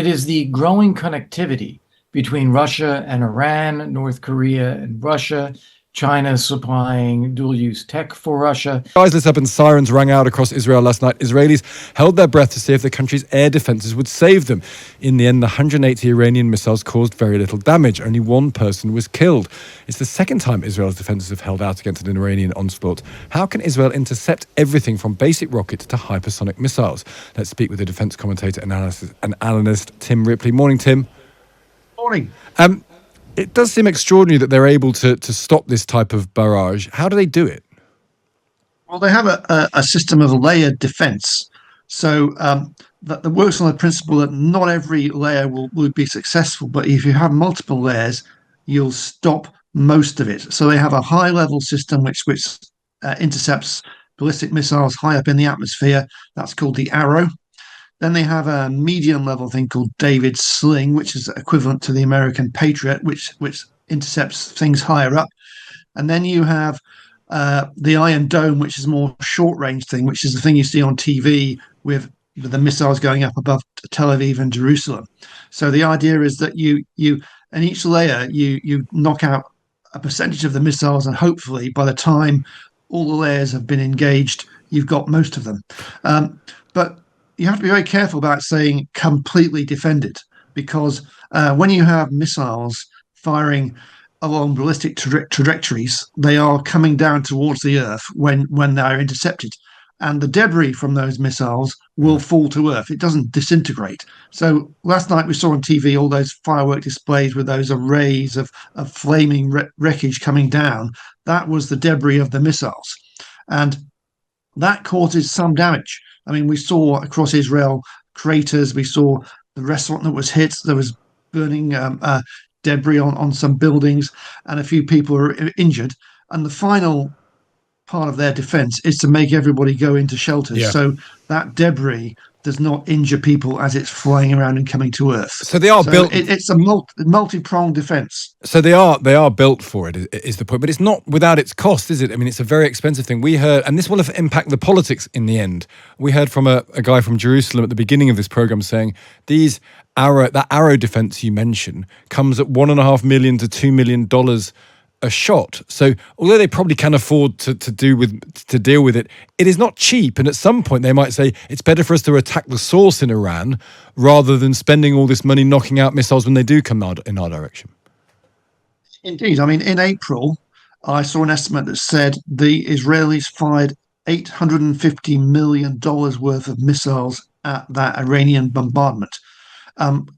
it is the growing connectivity between Russia and Iran, North Korea and Russia, China supplying dual-use tech for Russia. Guys, lit up and sirens rang out across Israel last night. Israelis held their breath to see if the country's air defences would save them. In the end, the 180 Iranian missiles caused very little damage. Only one person was killed. It's the second time Israel's defences have held out against an Iranian onslaught. How can Israel intercept everything from basic rockets to hypersonic missiles? Let's speak with the defence commentator and analyst Tim Ripley. Morning, Tim. Morning. It does seem extraordinary that they're able to stop this type of barrage. How do they do it? Well, they have a system of layered defense. So that works on the principle that not every layer will be successful, but if you have multiple layers, you'll stop most of it. So they have a high-level system which intercepts ballistic missiles high up in the atmosphere. That's called the Arrow. Then they have a medium-level thing called David's Sling, which is equivalent to the American Patriot, which intercepts things higher up. And then you have the Iron Dome, which is a more short-range thing, which is the thing you see on TV with the missiles going up above Tel Aviv and Jerusalem. So the idea is that you in each layer you knock out a percentage of the missiles, and hopefully by the time all the layers have been engaged, you've got most of them. But you have to be very careful about saying completely defended, because when you have missiles firing along ballistic trajectories, they are coming down towards the Earth when they're intercepted. And the debris from those missiles will fall to Earth. It doesn't disintegrate. So last night we saw on TV all those firework displays with those arrays of flaming wreckage coming down. That was the debris of the missiles. And that causes some damage. I mean, we saw across Israel craters. We saw the restaurant that was hit. There was burning debris on some buildings, and a few people were injured. And the final part of their defense is to make everybody go into shelters. Yeah. So that debris does not injure people as it's flying around and coming to Earth. So they are built. It's a multi-pronged defense. So they are built for it, is the point. But it's not without its cost, is it? I mean, it's a very expensive thing. We heard, and this will impact the politics in the end. We heard from a guy from Jerusalem at the beginning of this program saying that Arrow defense you mentioned comes at $1.5 million to $2 million a shot. So although they probably can afford to deal with it, it is not cheap. And at some point they might say it's better for us to attack the source in Iran rather than spending all this money knocking out missiles when they do come out in our direction. Indeed. I mean, in April, I saw an estimate that said the Israelis fired $850 million worth of missiles at that Iranian bombardment.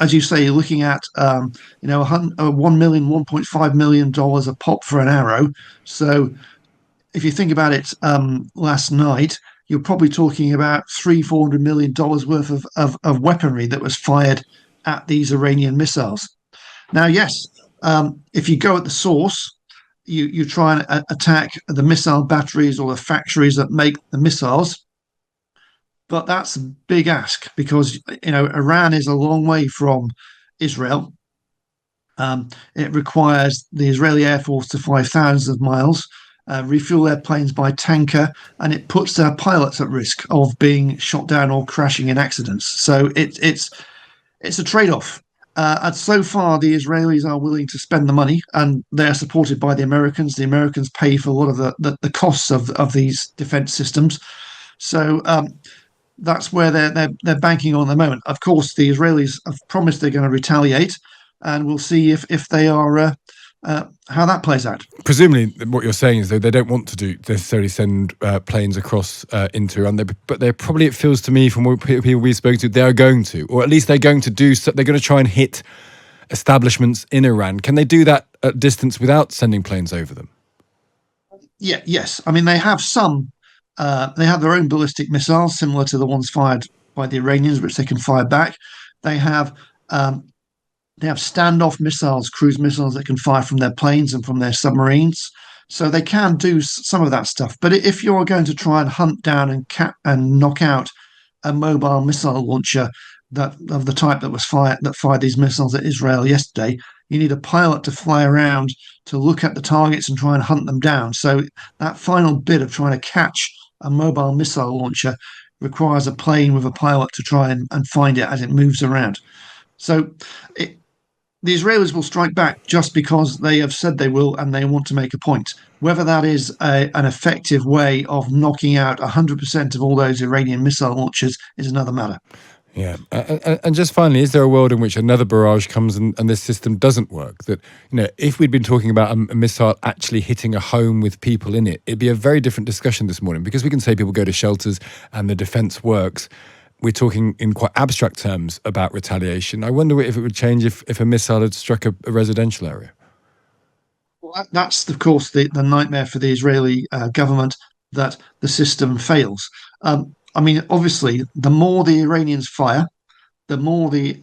As you say, you're looking at $1 million, $1.5 million a pop for an arrow. So if you think about it, last night you're probably talking about $400 million worth of weaponry that was fired at these Iranian missiles. Now, yes, if you go at the source, you try and attack the missile batteries or the factories that make the missiles. But that's a big ask because, Iran is a long way from Israel. It requires the Israeli Air Force to fly thousands of miles, refuel their planes by tanker, and it puts their pilots at risk of being shot down or crashing in accidents. So it's a trade-off. And so far, the Israelis are willing to spend the money, and they're supported by the Americans. The Americans pay for a lot of the costs of these defense systems. So that's where they're banking on at the moment. Of course, the Israelis have promised they're going to retaliate, and we'll see if they are how that plays out. Presumably, what you're saying is though they don't want to necessarily send planes across into Iran, but they're probably, it feels to me from what people we've spoken to, they are going to, or at least they're going to do. They're going to try and hit establishments in Iran. Can they do that at distance without sending planes over them? Yeah, yes. I mean, they have some. They have their own ballistic missiles, similar to the ones fired by the Iranians, which they can fire back. They have standoff missiles, cruise missiles that can fire from their planes and from their submarines. So they can do some of that stuff. But if you're going to try and hunt down and knock out a mobile missile launcher of the type that fired these missiles at Israel yesterday, you need a pilot to fly around to look at the targets and try and hunt them down. So that final bit of trying to catch a mobile missile launcher requires a plane with a pilot to try and find it as it moves around. So it, the Israelis will strike back just because they have said they will and they want to make a point. Whether that is an effective way of knocking out 100% of all those Iranian missile launches is another matter. Yeah, and just finally, is there a world in which another barrage comes and this system doesn't work? That, if we'd been talking about a missile actually hitting a home with people in it, it'd be a very different discussion this morning, because we can say people go to shelters and the defence works. We're talking in quite abstract terms about retaliation. I wonder if it would change if a missile had struck a residential area. Well, that's, of course, the nightmare for the Israeli government, that the system fails. I mean, obviously, the more the Iranians fire, the more the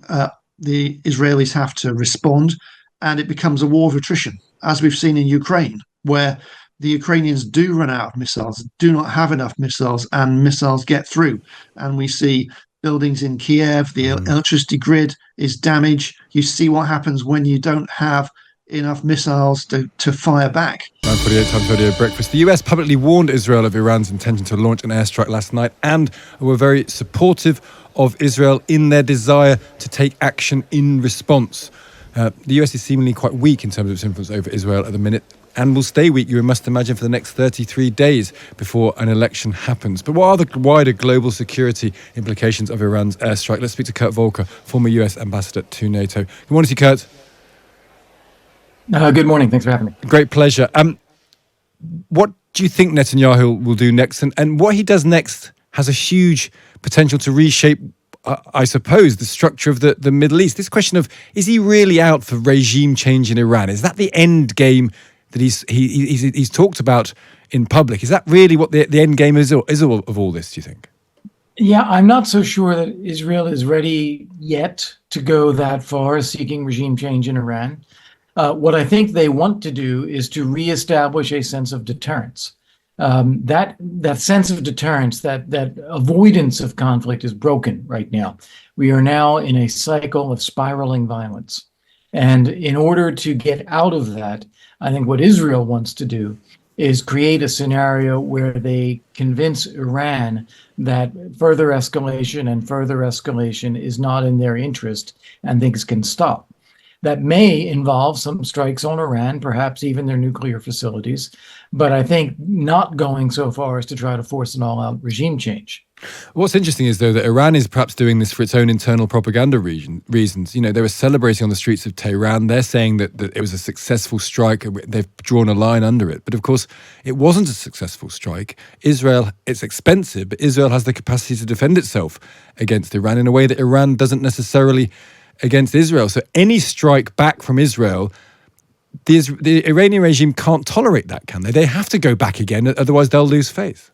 Israelis have to respond, and it becomes a war of attrition, as we've seen in Ukraine, where the Ukrainians do run out of missiles, do not have enough missiles, and missiles get through. And we see buildings in Kiev, the electricity grid is damaged. You see what happens when you don't have enough missiles to fire back. 9:48 time for Radio Breakfast. The US publicly warned Israel of Iran's intention to launch an airstrike last night, and were very supportive of Israel in their desire to take action in response. The US is seemingly quite weak in terms of its influence over Israel at the minute, and will stay weak, you must imagine, for the next 33 days before an election happens. But what are the wider global security implications of Iran's airstrike? Let's speak to Kurt Volker, former US ambassador to NATO. Good morning to you, Kurt. Good morning. Thanks for having me. Great pleasure. What do you think Netanyahu will do next? And what he does next has a huge potential to reshape, I suppose, the structure of the Middle East. This question of, is he really out for regime change in Iran? Is that the end game that he's talked about in public? Is that really what the end game is of all this, do you think? Yeah, I'm not so sure that Israel is ready yet to go that far, seeking regime change in Iran. What I think they want to do is to reestablish a sense of deterrence. That sense of deterrence, that avoidance of conflict, is broken right now. We are now in a cycle of spiraling violence. And in order to get out of that, I think what Israel wants to do is create a scenario where they convince Iran that further escalation is not in their interest and things can stop. That may involve some strikes on Iran, perhaps even their nuclear facilities, but I think not going so far as to try to force an all-out regime change. What's interesting is, though, that Iran is perhaps doing this for its own internal propaganda reasons. They were celebrating on the streets of Tehran. They're saying that it was a successful strike. They've drawn a line under it. But of course, it wasn't a successful strike. Israel, it's expensive, but Israel has the capacity to defend itself against Iran in a way that Iran doesn't necessarily against Israel. So any strike back from Israel, the Iranian regime can't tolerate that, can they? They have to go back again, otherwise they'll lose faith.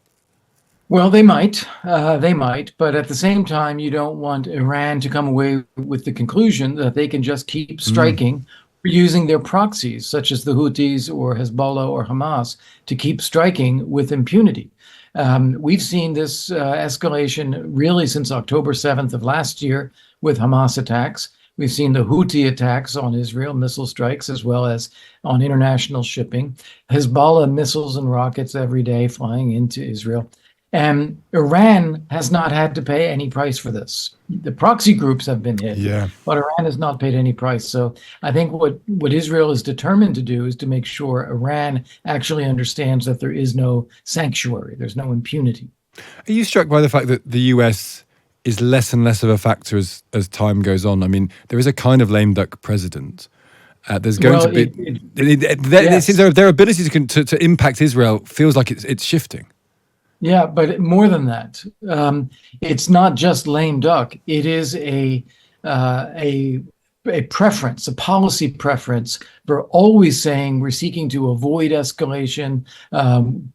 Well, they might, but at the same time, you don't want Iran to come away with the conclusion that they can just keep striking, using their proxies, such as the Houthis or Hezbollah or Hamas, to keep striking with impunity. We've seen this escalation really since October 7th of last year with Hamas attacks. We've seen the Houthi attacks on Israel, missile strikes, as well as on international shipping. Hezbollah missiles and rockets every day flying into Israel. And Iran has not had to pay any price for this. The proxy groups have been hit, but Iran has not paid any price. So I think what Israel is determined to do is to make sure Iran actually understands that there is no sanctuary, there's no impunity. Are you struck by the fact that the US is less and less of a factor as time goes on? I mean, there is a kind of lame duck president. There's going to be their ability to impact Israel feels like it's shifting. Yeah, but more than that, it's not just lame duck. It is a preference, a policy preference for always saying we're seeking to avoid escalation,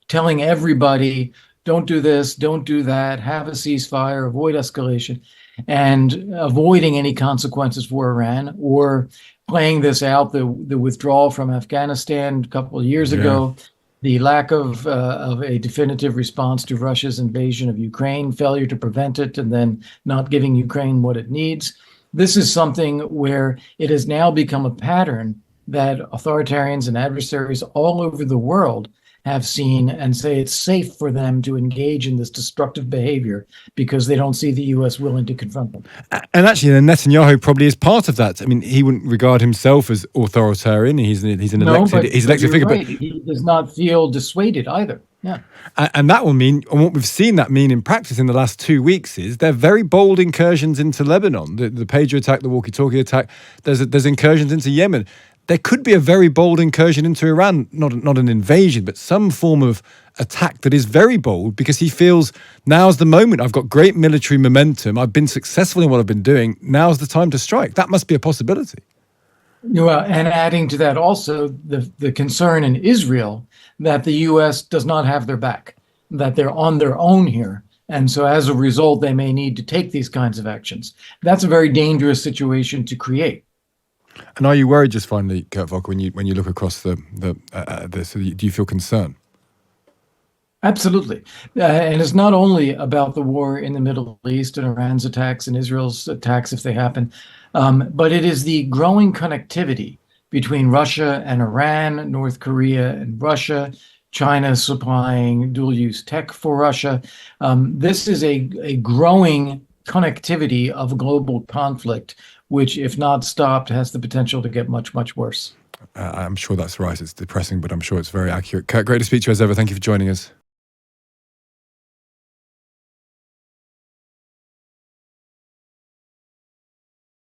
telling everybody, don't do this, don't do that, have a ceasefire, avoid escalation, and avoiding any consequences for Iran, or playing this out, the withdrawal from Afghanistan a couple of years ago, the lack of a definitive response to Russia's invasion of Ukraine, failure to prevent it, and then not giving Ukraine what it needs. This is something where it has now become a pattern that authoritarians and adversaries all over the world have seen and say it's safe for them to engage in this destructive behavior because they don't see the U.S. willing to confront them. And actually, Netanyahu probably is part of that. I mean, he wouldn't regard himself as authoritarian. He's an elected figure, right. But he does not feel dissuaded either. Yeah. And that will mean, and what we've seen that mean in practice in the last 2 weeks is they're very bold incursions into Lebanon. The pager attack, the walkie-talkie attack. There's incursions into Yemen. There could be a very bold incursion into Iran, not an invasion, but some form of attack that is very bold because he feels now's the moment. I've got great military momentum. I've been successful in what I've been doing. Now's the time to strike. That must be a possibility. Well, and adding to that also the concern in Israel that the U.S. does not have their back, that they're on their own here. And so as a result, they may need to take these kinds of actions. That's a very dangerous situation to create. And are you worried, just finally, Kurt Volker, when you look across this, do you feel concerned? Absolutely. And it's not only about the war in the Middle East and Iran's attacks and Israel's attacks if they happen, but it is the growing connectivity between Russia and Iran, North Korea and Russia, China supplying dual-use tech for Russia. This is a growing connectivity of global conflict, which, if not stopped, has the potential to get much, much worse. I'm sure that's right. It's depressing, but I'm sure it's very accurate. Kurt, great to speak to you as ever. Thank you for joining us.